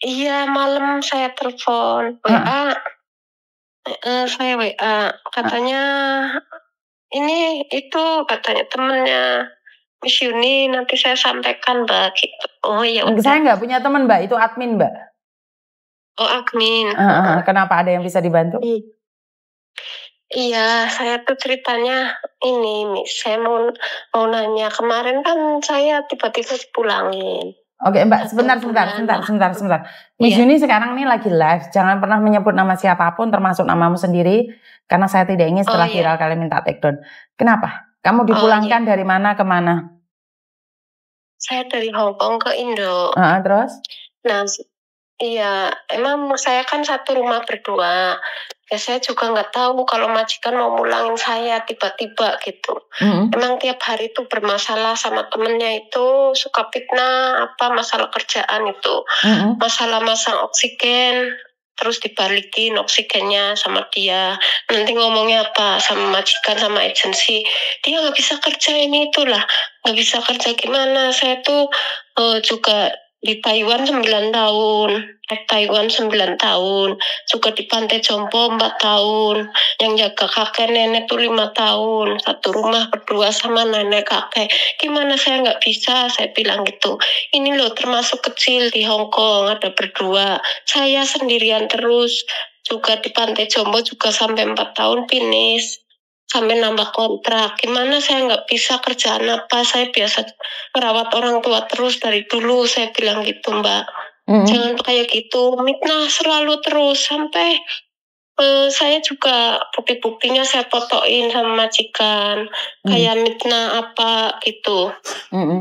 Iya, malam saya telepon WA. Saya WA katanya ini itu katanya temennya Miss Yuni, nanti saya sampaikan Mbak gitu. Oh ya udah. Saya nggak punya teman Mbak, itu admin Mbak. Oh admin. Kenapa, ada yang bisa dibantu? Iya, saya tuh ceritanya ini, Miss. Saya mau nanya, kemarin kan saya tiba-tiba dipulangin. Oke Mbak, sebentar. Miss Yuni sekarang ini lagi live, jangan pernah menyebut nama siapapun termasuk namamu sendiri, karena saya tidak ingin setelah viral kalian minta take down. Kenapa? Kamu dipulangkan dari mana ke mana? Saya dari Hong Kong ke Indo. Terus? Nah, iya, emang saya kan satu rumah berdua. Ya saya juga nggak tahu kalau majikan mau mulangin saya tiba-tiba gitu. Emang tiap hari itu bermasalah sama temennya itu, suka fitnah, masalah kerjaan itu. Masalah masang oksigen, terus dibalikin oksigennya sama dia. Nanti ngomongnya apa sama majikan, sama agensi. Dia nggak bisa kerja ini itulah. Nggak bisa kerja gimana. Saya tuh juga di Taiwan 9 tahun, Taiwan 9 tahun, juga di Pantai Jompo 4 tahun, yang jaga kakek nenek tuh 5 tahun, satu rumah berdua sama nenek kakek. Gimana saya nggak bisa, saya bilang gitu. Ini loh termasuk kecil di Hong Kong, ada berdua. Saya sendirian terus, juga di Pantai Jompo juga sampai 4 tahun finish. Sampai nambah kontrak, gimana saya nggak bisa kerjaan apa, saya biasa merawat orang tua terus dari dulu, saya bilang gitu Mbak. Jangan kayak gitu, mitnah selalu terus, sampai saya juga bukti-buktinya saya fotoin sama majikan, kayak mitnah apa gitu,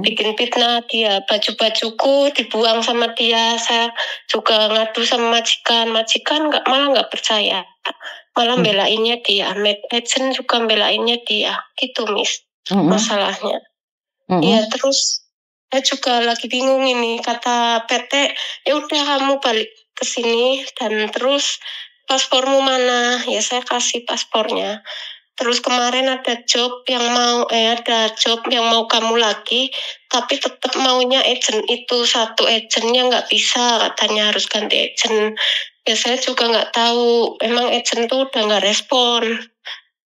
bikin fitnah dia, baju-bajuku dibuang sama dia, saya juga ngadu sama majikan malah nggak percaya. Malah belainnya dia, agent juga belainnya dia, gitu Miss, masalahnya. Ya terus saya juga lagi bingung ini, kata PT, ya udah kamu balik ke sini dan terus paspormu mana? Ya saya kasih paspornya. Terus kemarin ada job yang mau kamu lagi, tapi tetap maunya agent itu, satu agentnya nggak bisa, katanya harus ganti agent. Ya saya juga nggak tahu, emang agent tuh udah nggak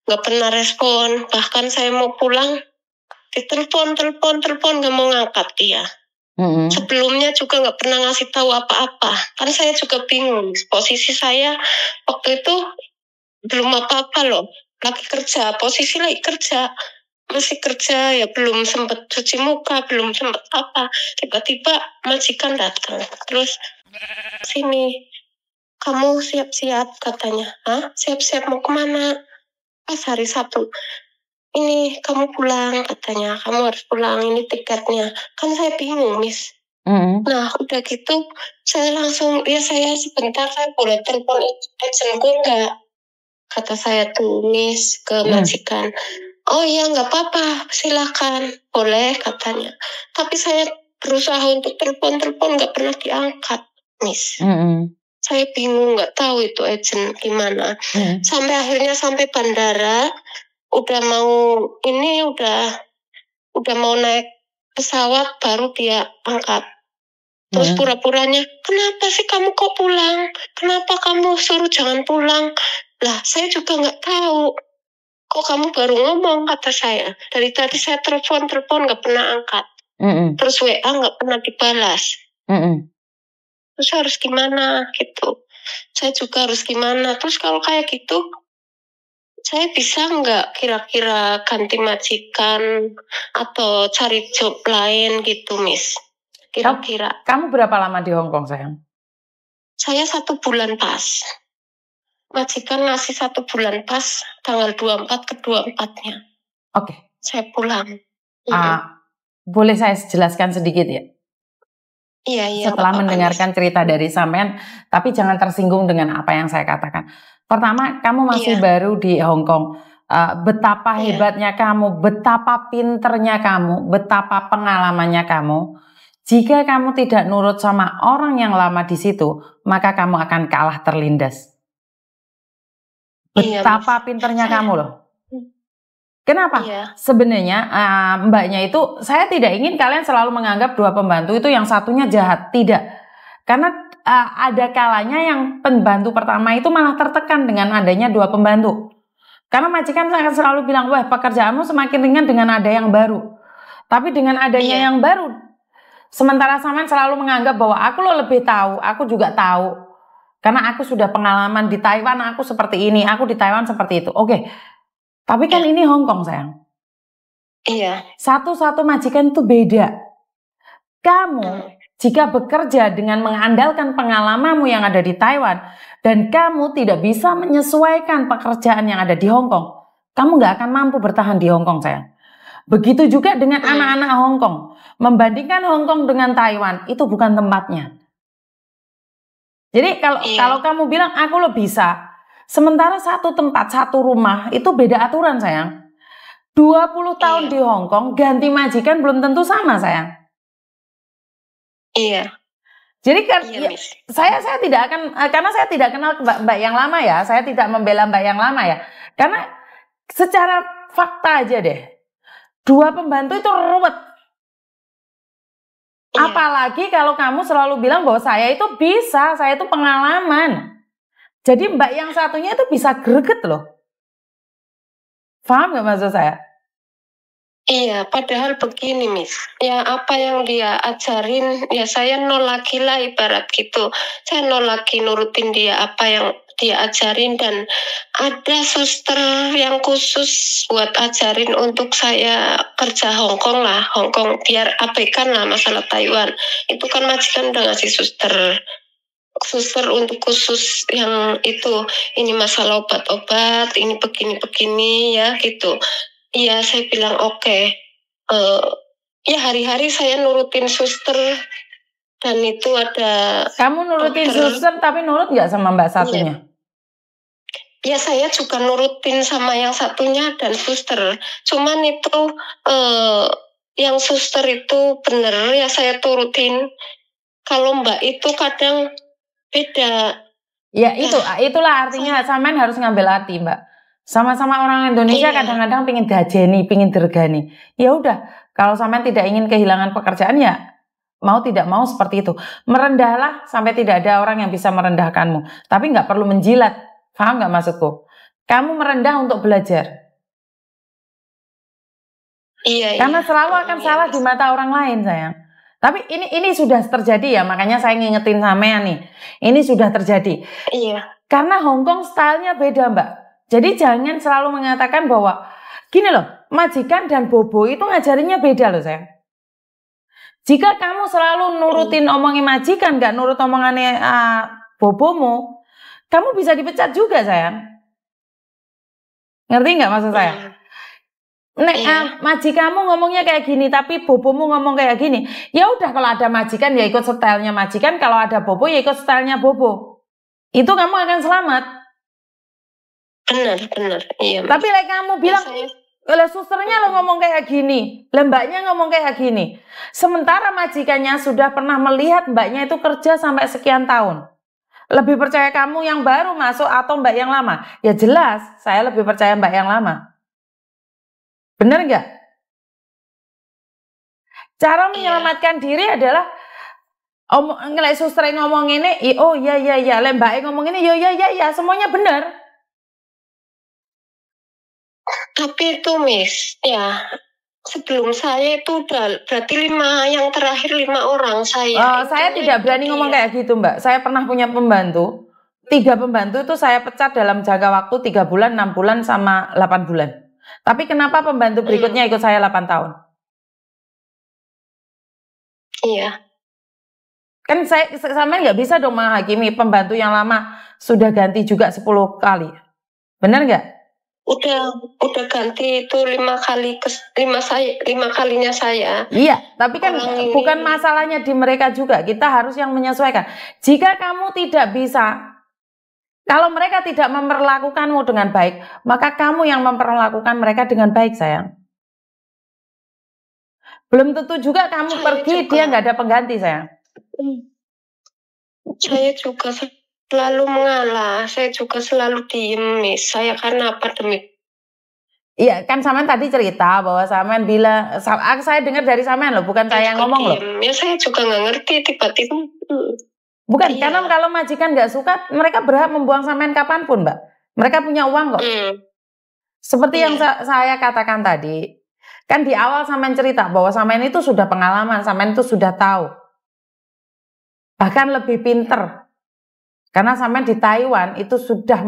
nggak pernah respon. Bahkan saya mau pulang, ditelepon nggak mau ngangkat dia. Sebelumnya juga nggak pernah ngasih tahu apa-apa. Kan saya juga bingung, posisi saya waktu itu belum apa-apa loh. Lagi kerja, posisi lagi kerja, masih kerja ya, belum sempat cuci muka, belum sempat apa. Tiba-tiba majikan datang, terus sini, kamu siap-siap katanya. Hah? Siap-siap mau kemana? Pas hari Sabtu. Ini kamu pulang katanya. Kamu harus pulang, ini tiketnya. Kan saya bingung, Miss. Nah, udah gitu saya langsung, saya sebentar, saya boleh telepon agentku enggak? Kata saya tulis ke majikan. Oh iya, nggak apa-apa, silakan, boleh katanya. Tapi saya berusaha untuk telepon nggak pernah diangkat, Miss. Saya bingung, nggak tahu itu agent gimana. Sampai akhirnya sampai bandara, udah mau naik pesawat, baru dia angkat. Terus pura-puranya, kenapa sih kamu kok pulang? Kenapa kamu suruh jangan pulang? Lah, saya juga nggak tahu. Kok kamu baru ngomong, kata saya. Dari tadi saya telepon nggak pernah angkat. Terus WA nggak pernah dibalas. Terus harus gimana gitu. Saya juga harus gimana. Terus kalau kayak gitu, saya bisa nggak kira-kira ganti majikan atau cari job lain gitu, Miss? Kira-kira. Kamu berapa lama di Hong Kong, sayang? Saya 1 bulan pas. Majikan ngasih 1 bulan pas, tanggal 24 ke 24-nya. Oke. Saya pulang. Boleh saya jelaskan sedikit ya? Iya. Setelah mendengarkan cerita dari sampean, tapi jangan tersinggung dengan apa yang saya katakan. Pertama, kamu masih baru di Hong Kong. Betapa hebatnya kamu, betapa pinternya kamu, betapa pengalamannya kamu. Jika kamu tidak nurut sama orang yang lama di situ, maka kamu akan kalah terlindas. Betapa pinternya kamu loh. Kenapa? Sebenarnya mbaknya itu, saya tidak ingin kalian selalu menganggap dua pembantu itu yang satunya jahat. Tidak. Karena ada kalanya yang pembantu pertama itu malah tertekan dengan adanya 2 pembantu. Karena majikan akan selalu bilang, wah pekerjaanmu semakin ringan dengan ada yang baru. Tapi dengan adanya yang baru, sementara sampean selalu menganggap bahwa aku lo lebih tahu, aku juga tahu. Karena aku sudah pengalaman di Taiwan, aku seperti ini, aku di Taiwan seperti itu. Oke, tapi kan ini Hong Kong sayang. Iya. Satu-satu majikan itu beda. Kamu jika bekerja dengan mengandalkan pengalamanmu yang ada di Taiwan, dan kamu tidak bisa menyesuaikan pekerjaan yang ada di Hong Kong, kamu nggak akan mampu bertahan di Hong Kong sayang. Begitu juga dengan anak-anak Hong Kong. Membandingkan Hong Kong dengan Taiwan, itu bukan tempatnya. Jadi kalau kamu bilang, aku lo bisa. Sementara satu tempat, satu rumah, itu beda aturan sayang. 20 tahun di Hong Kong, ganti majikan belum tentu sama sayang. Iya. Jadi kan saya tidak akan, karena saya tidak kenal mbak yang lama ya. Saya tidak membela mbak yang lama ya. Karena secara fakta aja deh. 2 pembantu itu ruwet. Apalagi kalau kamu selalu bilang bahwa saya itu bisa, saya itu pengalaman. Jadi mbak yang satunya itu bisa greget loh. Paham gak maksud saya? Iya, padahal begini Miss, ya apa yang dia ajarin, ya saya nol lagi lah ibarat gitu. Saya nol lagi nurutin dia apa yang dia ajarin, dan ada suster yang khusus buat ajarin untuk saya kerja Hongkong lah, Hongkong biar abaikan lah masalah Taiwan. Itu kan majikan udah ngasih suster untuk khusus yang itu, ini masalah obat-obat, ini begini-begini ya gitu. Iya, saya bilang oke. Ya hari-hari saya nurutin suster, dan itu ada. Kamu nurutin suster tapi nurut nggak sama mbak satunya? Ya saya juga nurutin sama yang satunya dan suster. Cuman itu yang suster itu bener ya saya turutin. Kalau mbak itu kadang beda. Ya itulah artinya sampean harus ngambil hati mbak. Sama-sama orang Indonesia kadang-kadang pingin gajeni, pingin dirgani. Ya udah, kalau sampean tidak ingin kehilangan pekerjaan ya mau tidak mau seperti itu. Merendahlah sampai tidak ada orang yang bisa merendahkanmu. Tapi nggak perlu menjilat. Paham nggak maksudku? Kamu merendah untuk belajar. Karena selalu akan salah di mata orang lain sayang. Tapi ini sudah terjadi ya, makanya saya ngingetin sampean nih. Ini sudah terjadi. Iya. Karena Hong Kong stylenya beda mbak. Jadi jangan selalu mengatakan bahwa gini loh, majikan dan bobo itu ngajarinnya beda loh sayang. Jika kamu selalu nurutin omongin majikan, gak nurut omongannya bobomu, kamu bisa dipecat juga sayang. Ngerti gak maksud saya? Majikanmu ngomongnya kayak gini, tapi bobomu ngomong kayak gini. Ya udah, kalau ada majikan ya ikut stylenya majikan, kalau ada bobo ya ikut stylenya bobo. Itu kamu akan selamat. Benar, iya. Tapi kamu bilang, susternya lo ngomong kayak gini, mbaknya ngomong kayak gini. Sementara majikannya sudah pernah melihat mbaknya itu kerja sampai sekian tahun. Lebih percaya kamu yang baru masuk atau mbak yang lama? Ya jelas, saya lebih percaya mbak yang lama. Bener nggak? Cara menyelamatkan diri adalah ngelek suster ngomong ini, oh iya, mbaknya ngomong ini, iya, semuanya benar. Tapi itu Miss, ya sebelum saya itu udah berarti 5 yang terakhir 5 orang saya. Saya tidak berani ngomong kayak gitu mbak. Saya pernah punya pembantu, 3 pembantu itu saya pecat dalam jangka waktu 3 bulan, 6 bulan, sama 8 bulan. Tapi kenapa pembantu berikutnya ikut saya 8 tahun? Iya. Kan saya sama nggak bisa dong menghakimi pembantu yang lama sudah ganti juga 10 kali. Benar nggak? Udah ganti itu 5 kalinya saya. Iya, tapi kan bukan masalahnya di mereka juga. Kita harus yang menyesuaikan. Jika kamu tidak bisa, kalau mereka tidak memperlakukanmu dengan baik, maka kamu yang memperlakukan mereka dengan baik sayang. Belum tentu juga kamu pergi dia nggak ada pengganti sayang. Saya juga selalu mengalah, saya juga selalu diem nih. Saya karena pandemi. Iya kan Samen tadi cerita bahwa Samen bilang, saya dengar dari Samen loh, bukan saya yang ngomong loh. Ya saya juga nggak ngerti tiba-tiba. Bukan, karena kalau majikan nggak suka, mereka berhak membuang sampean kapanpun, Mbak. Mereka punya uang kok. Seperti yang saya katakan tadi, kan di awal sampean cerita bahwa sampean itu sudah pengalaman, sampean itu sudah tahu. Bahkan lebih pinter. Karena sampean di Taiwan itu sudah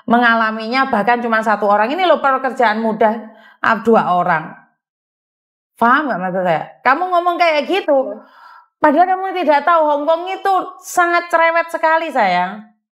mengalaminya bahkan cuma 1 orang. Ini loh pekerjaan mudah 2 orang. Paham nggak maksud saya? Kamu ngomong kayak gitu. Padahal kamu tidak tahu Hong Kong itu sangat cerewet sekali sayang.